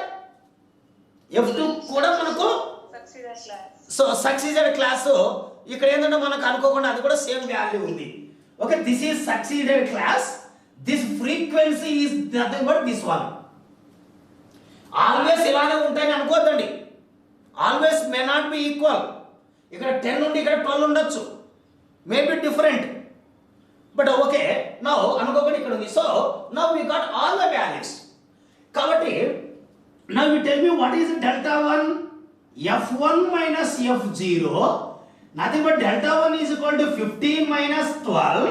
f2 కూడా మనకు Succeeded class. So succeeded class. ఇక్కడ ఏంటంటే మనకు అనుకోకుండా అది కూడా same value ఉంది. Okay, this is succeeded class. This frequency is nothing but this one. Always ఇలానే ఉంటాయని అనుకోద్దండి. Always may not be equal. ఇక్కడ 10 నుండి ఇక్కడ 12 ఉండొచ్చు, maybe different, but okay. Now అనుకోకుండా ఇక్కడ ఉంది. So now we got all the values. కాబట్టి now you tell me what is delta 1? f1 minus f0, nothing but delta 1 is equal to 15 minus 12.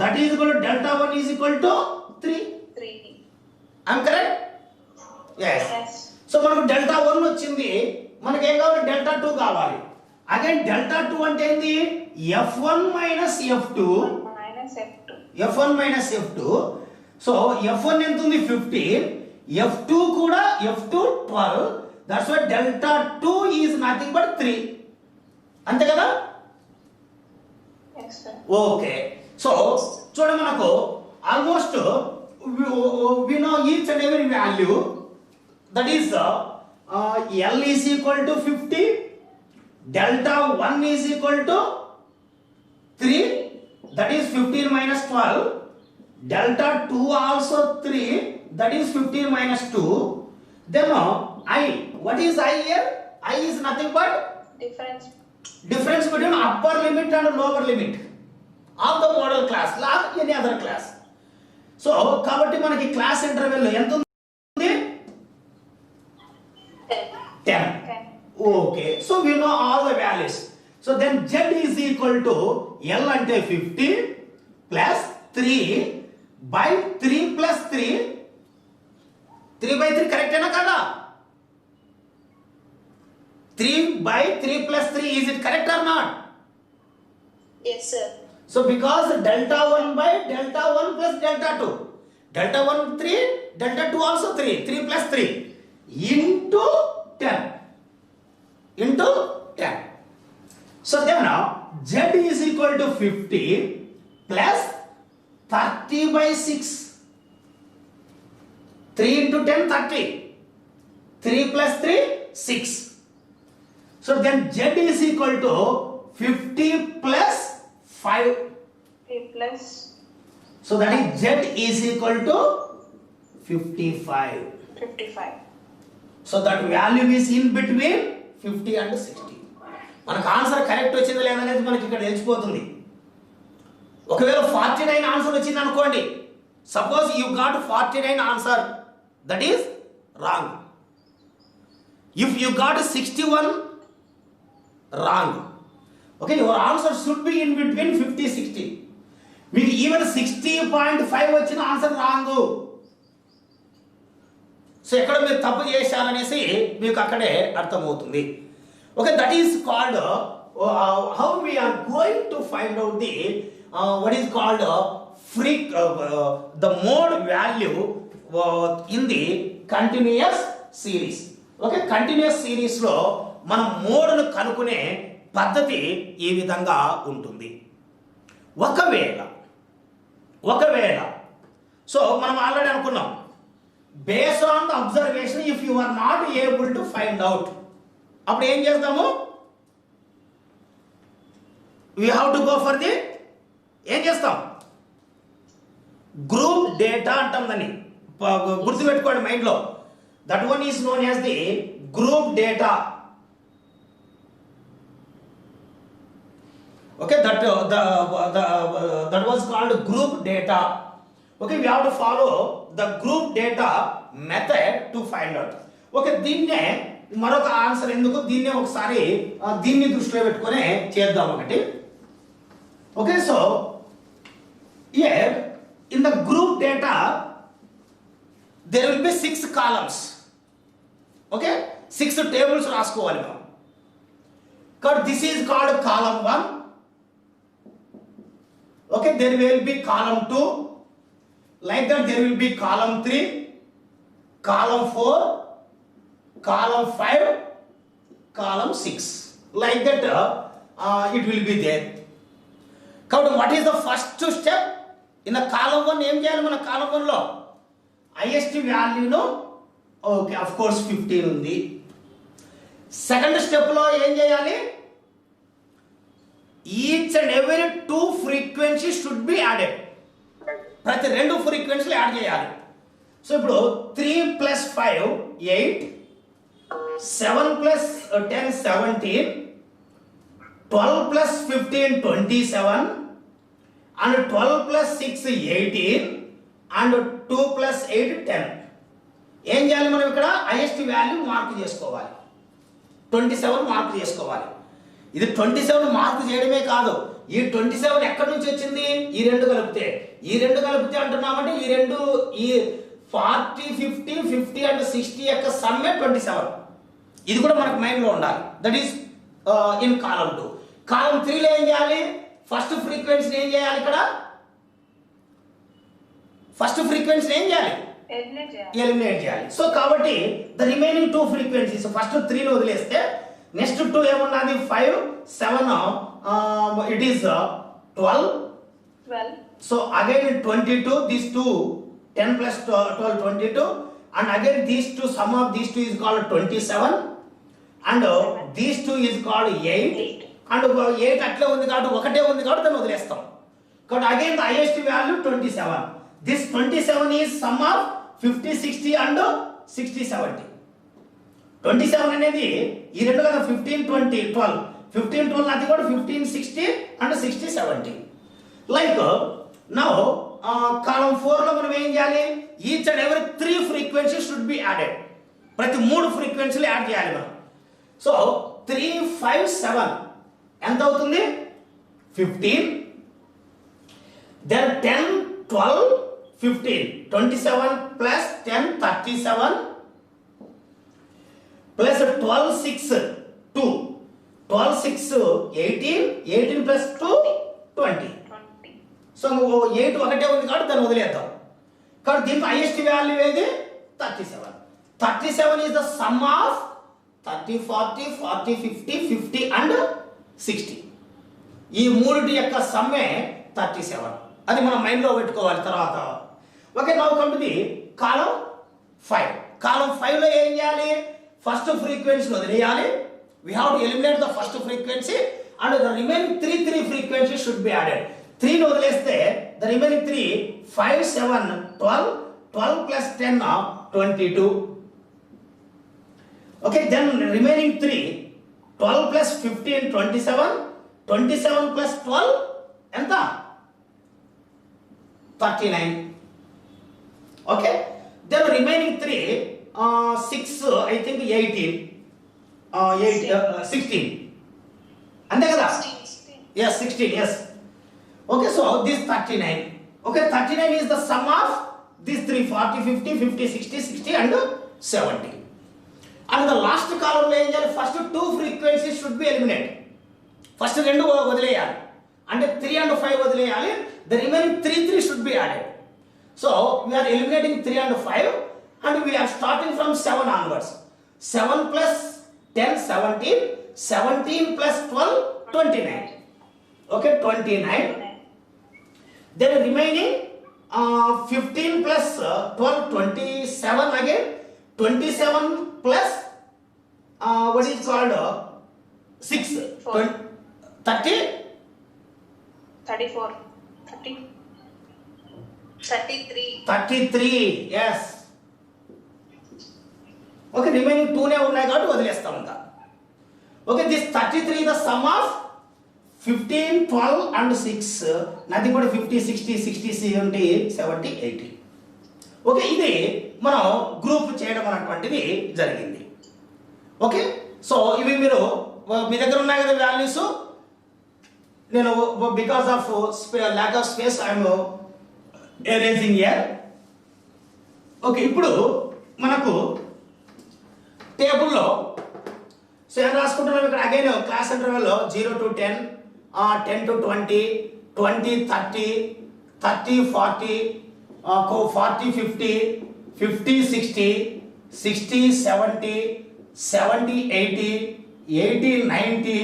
That is equal to delta 1 is equal to 3. 3. I am correct? Yes. So మనకు delta 1 వచ్చింది, మనకి ఏం కావాలి? delta 2 కావాలి. Again delta 2 అంటే ఏంది? f1 minus f2 minus F2. F1 minus F2. So F1 ఎంత ఉంది 15, F2 కూడా F2 12. That's why delta 2 is nothing but 3. అంతే కదా? Yes, sir. ఓకే. సో చూడండి మనకు almost we know each and every value, that is L is equal to 50, delta 1 is equal to 3, that is 15 minus 12, delta 2 also 3, that is 15 minus 2. Then I, what is I here? I is nothing but difference between upper limit and lower limit of the model class or any other class. So కాబట్టి మనకి class interval ఎంత ఉంది? 10. Okay, so we know all the values. So then Z is equal to L అంటే 50 plus 3 by 3 plus 3. 3 by 3 కరెక్టేనా కదా? 3 by 3 plus 3, is it correct or not? Yes, sir. So because delta 1 by delta 1 plus delta 2. Delta 1 3, delta 2 also 3. 3 plus 3 into 10. Into 10. So then now Z is equal to 50 plus 30 by 6. 3 into 10, 30. 3 plus 3, 6. So then Z is equal to 50 plus 5. 3 plus. So that is Z is equal to 55. 55. So that value is in between 50 and 60. మనకు answer correct వచ్చిందా లేదనేది మనకి ఇక్కడ తెలిసిపోతుంది. ఒకవేళ 49 answer వచ్చింది అనుకోండి, suppose you got 49 answer, that is wrong. If you got 61, wrong. Okay, your answer should be in between 50, 60. మీకు ఈవెన్ 60.5 వచ్చిన ఆన్సర్ రాంగ్. సో ఎక్కడ మీరు తప్పు చేశారనేసి మీకు అక్కడే అర్థమవుతుంది. Okay, that is called how we're going to find out the what is called the mode value in the continuous series. Okay, continuous series లో మనం మోడ్ను కనుక్కునే పద్ధతి ఈ విధంగా ఉంటుంది. ఒకవేళ సో మనం ఆల్రెడీ అనుకున్నాం, based on the observation if you are not able to find out, అప్పుడు ఏం చేస్తాము? We have to go for the, ఏం చేస్తాం? గ్రూప్ డేటా అంటాం దాన్ని, గుర్తుపెట్టుకోండి మైండ్లో. That one is known as the group data. Okay, that was called group data. Okay, we have to follow the group data method to find out. Okay, దీన్నే మరొక answer ఎందుకు, దీన్నే ఒకసారి దీన్ని దృష్టిలో పెట్టుకొని చేద్దాం ఒకటి. Okay, so here in the group data there will be 6 columns. Okay, 6 tables రాసుకోవాలి మనం. కాబట్టి this is called column 1. Okay, there will be column 2, like that there will be column 3, column 4, column 5, column 6, like that it will be there. కాబట్టి what is the first step in the column 1? ఏం చేయాలి మన column 1 లో? highest value ను, okay, of course 15 ఉంది. Second step లో ఏం చేయాలి? Each and every 2 frequencies should be added. ప్రతి 2 ఫ్రీక్వెన్సీలు యాడ్ చేయాలి. సో ఇప్పుడు 3 + 5 8, 7 + 10 17, 12 + 15 27, and 12 + 6 18, and 2 + 8 10. ఏం చేయాలి మనం ఇక్కడ? హైయెస్ట్ వాల్యూ మార్క్ చేసుకోవాలి, 27 మార్క్ చేసుకోవాలి. ఇది 27 మార్క్ చేయడమే కాదు, ఈ 27 ఎక్కడి నుంచి వచ్చింది? ఈ రెండు కలిపితే అంటున్నామంటే ఈ 40 50 50 అండ్ 60 యొక్క సమ్మే 27. ఇది కూడా మనకు మైండ్లో ఉండాలి. That is in column 2. కాలం 3లో ఏం చేయాలి? ఫస్ట్ ఫ్రీక్వెన్సీని ఏం చేయాలి? ఇక్కడ ఫస్ట్ ఫ్రీక్వెన్సీ ఏం చేయాలి? ఎలిమినేట్ చేయాలి. సో కాబట్టి ద రిమైనింగ్ 2 ఫ్రీక్వెన్సీస్ ఫస్ట్ 3 ని వదిలేస్తే నెక్స్ట్ 2 ఏమున్నది? 5, 7, it is 12. So again 22, these two 10 plus 12 22, and again these two, sum of these two is called 27, and these two is called 8, and 8 అట్లే ఉంది కాబట్టి ఒకటే ఉంది కాబట్టి దాన్ని వదిలేస్తాం. కాబట్టి again the highest value 27. This 27 is sum of 50, 60 and 60, 70. 27 అనేది ఈ రెండు కదా, 15, 20, 12. 15, 12 అది కూడా 15, 60 and 60, 70. Like now column 4 లో మనం ఏం చేయాలి? Each and every 3 frequencies should be added. ప్రతి 3 ఫ్రీక్వెన్సీలు యాడ్ చేయాలి మనం. సో 3, 5, 7 ఎంత అవుతుంది? 15. Then 10, 12, 15. 27 plus 10, 37 plus 12, 6, 2. 12, 6, 18. 18 plus 2, 20. So 8 ఒకటే ఉంది కాబట్టి దాన్ని వదిలేద్దాం. కాబట్టి దీంట్లో హైయెస్ట్ వాల్యూ ఏది? 37. 37 is the sum of 30, 40, 40, 50, 50 and 60. ఈ మూడిటి యొక్క సమ్మే 37. అది మనం మైండ్లో పెట్టుకోవాలి తర్వాత. Okay, now come to the column 5. కాలం 5 లో ఏం చేయాలి? ఫస్ట్ ఫ్రీక్వెన్సీని వదిలేయాలి. We have to eliminate the first frequency and the remaining 3 frequency should be added. 3 ని వదిలేస్తే the remaining 3, 5, 7, 12. 12 plus 10, 22. Okay, then remaining 3, 12 plus 15, 27. 27 plus 12 ఎంత? 39. Okay, then remaining 3, 6, I think 18, 16. అంతే కదా? Yes, 16, yes. Okay, so this 39. Okay, 39 is the sum of these 3, 40, 50, 50, 60, 60 and 70. And the last column లో ఏం చేయాలి? First 2 frequencies should be eliminate. First 2 వదిలేయాలి, అంటే 3 and 5 వదిలేయాలి. The remaining 3 should be added. So we're eliminating 3 and 5 and we are starting from 7 onwards. 7 plus 10, 17. 17 plus 12, 29. Okay, 29. Then remaining 15 plus 12, 27 again. 27 plus what is called 6, 30, 34, 30, 33. 33, yes. Okay, remaining 2 నే ఉన్నాయి కాబట్టి వదిలేస్తాం ఇంకా. Okay, this 33 is the sum of 15, 12 and 6. nothing but 50, 60, 60, 70, 70, 80. Okay, ఇది మనం group చేయడం అనేటువంటిది జరిగింది. ఓకే, సో ఇవి మీరు మీ దగ్గర ఉన్నాయి కదా వాల్యూస్. నేను because of lack of space I'm erasing here. Okay, ఇప్పుడు మనకు టేబుల్లో సో ఏం రాసుకుంటున్నాం ఇక్కడ? అగైన్ క్లాస్ ఇంటర్వెల్లో 0 to 10, 10 to 20, 20, 30, 30, 40, 40, 50, 50, 60, 60, 70, 70, 80, 80, 90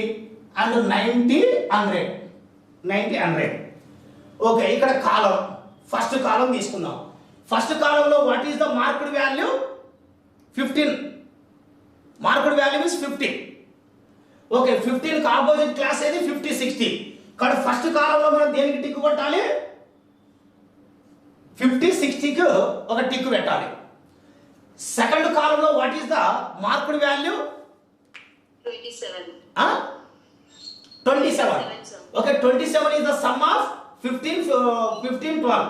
and 90, 100. 90, 100. ఓకే, ఇక్కడ కాలం ఫస్ట్ కాలం తీసుకుందాం. ఫస్ట్ కాలంలో what is the marked value? 15. Marked value means 15. Okay, 15 కి ఆపోజిట్ క్లాస్ ఏది? 50, 60. కాబట్టి ఫస్ట్ కాలంలో మనం దేనికి టిక్ కొట్టాలి? 50, 60కి ఒక టిక్ పెట్టాలి. సెకండ్ కాలంలో what is the marked value? 27. 27. Okay, 27 is the sum of 15, 15, 12.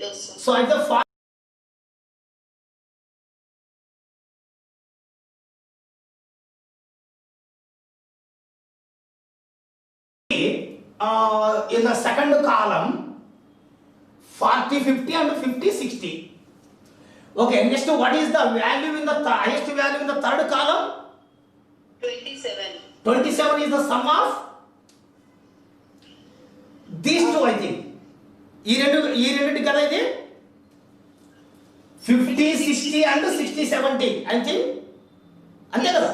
Yes, sir. So at the in the second column 40, 50 and 50, 60. Okay, next what is the value in the highest value in the third column? 27. 27 is the sum of these two, I think. ఈ రెండింటి కదా ఇది 50 60 and 60 70 I think అంతే కదా.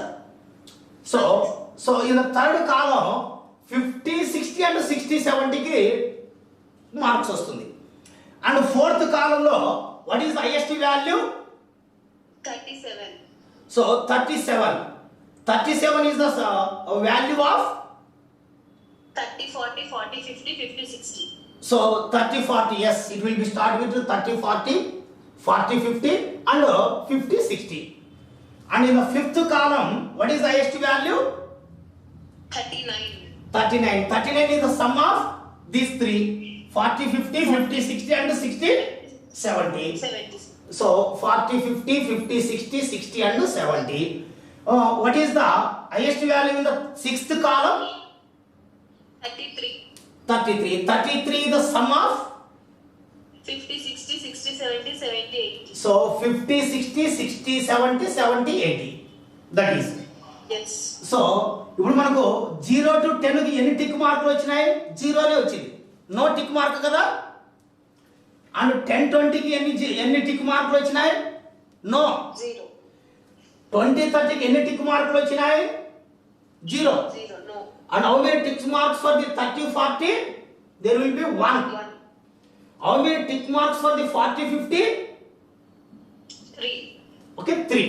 So in third column 50 60 and 60 70కి marks వస్తుంది. And fourth కాలంలో what is highest value? 37. So 37 is the value of 30, 40, 40, 50, 50, 60. so 30 40, yes, it will be start with 30 40 40 50 and 50 60. And in the fifth column what is the highest value? 39. 39 is the sum of these three, 40 50 50 60 and 60 70. 70. So 40 50 50 60 60 and 70. What is the highest value in the sixth column? 33. 33 is the sum of 50, 60, 60, 70, 70, 80. so 50 60 60 70 70 80 that is. Yes. So ఇప్పుడు మనకు 0 to 10 కి ఎన్ని tick మార్కులు వచ్చినాయి? 0 అనే వచ్చింది, no tick mark కదా. And 10 20 కి ఎన్ని టిక్ మార్కులు వచ్చినాయి? నో. 0. 20 30 కి ఎన్ని టిక్ మార్కులు వచ్చినాయి? 0. 0. No. And how many tick marks for the 30 40? There will be 1. 1. How many tick marks for the 40 50? 3. Okay, 3.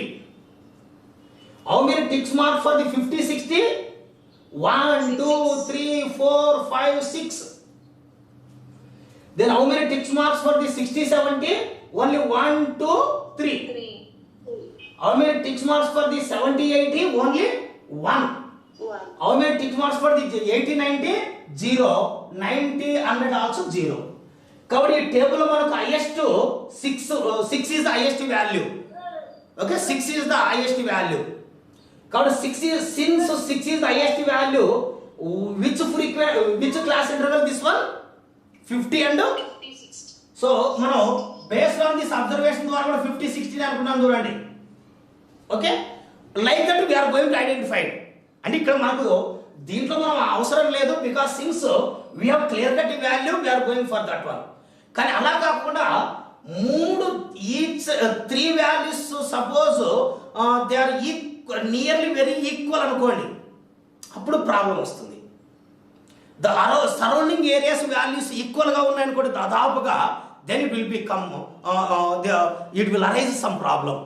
How many tick marks for the 50 60? 1 2 3 4 5 6. Then how many tick marks for the 60 70? Only 1 2 3. 3. How many tick marks for the 70 80? Only 1. 1. How many tick marks for the 80 90? 0. 90 100 also 0. కాబట్టి ఈ table మనకు highest 6 is the highest value. Okay, 6 is the highest value. కాబట్టి 6 is, since 6 is the highest value, which class interval this one? 50 and 50, 60. So మనం based on this observation ద్వారా కూడా 50 60 అనుకున్నాం చూడండి. Okay, like that we are going to identify. అంటే ఇక్కడ మనకు దీంట్లో మనం అవసరం లేదు, because since we have clear cut value we are going for that one. కానీ అలా కాకుండా each 3 values suppose they are nearly very equal అనుకోండి, అప్పుడు ప్రాబ్లం వస్తుంది. ద సరౌండింగ్ ఏరియాస్ వాల్యూస్ ఈక్వల్గా ఉన్నాయనుకోండి దాదాపుగా, then it will become it will arise some problem.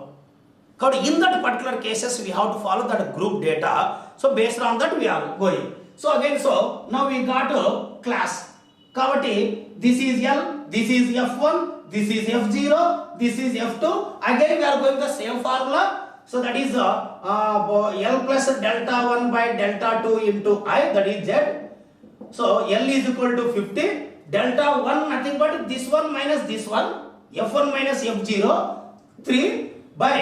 కాబట్టి in that particular cases we have to follow that group data. So based on that we are going. So again, so now we got a class. కాబట్టి this is L, this is F1, this is F0, this is F2. Again we are going the same formula. So that is L plus delta 1 by delta 2 into I, that is Z. So L is equal to 50. Delta 1 nothing but this one minus this one, F1 minus F0, 3 by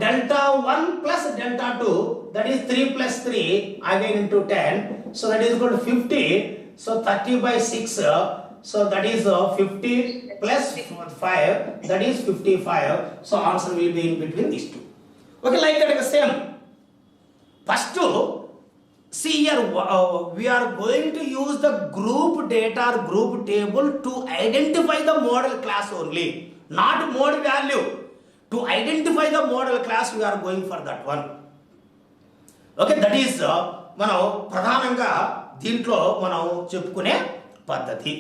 delta 1 plus delta 2, that is 3 plus 3 again into 10, so that is equal to 50. So 30 by 6, so that is 50 plus 5, that is 55. So answer will be in between these two. Okay, like that same. First see here, we are going to use the group data or group table to identify the model class only, not mode value. To identify the model class we are going for that one. Okay, that is మనం ప్రధానంగా దీంట్లో మనం చెప్పుకునే పద్ధతి.